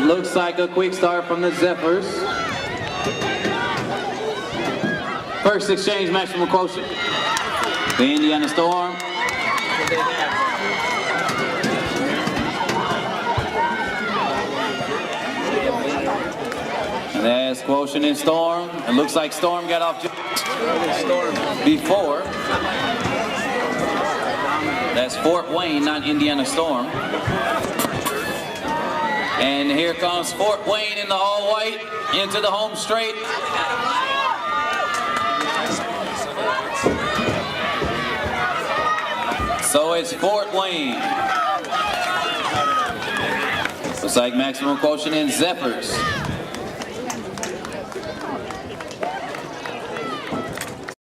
looks like a quick start from the Zephyrs. First exchange maximum quotient. The Indiana Storm. And that's quotient in Storm. It looks like Storm got off before. That's Fort Wayne, not Indiana Storm. And here comes Fort Wayne in the all-white into the home straight. So it's Fort Wayne. Looks like maximum quotient in Zephyrs.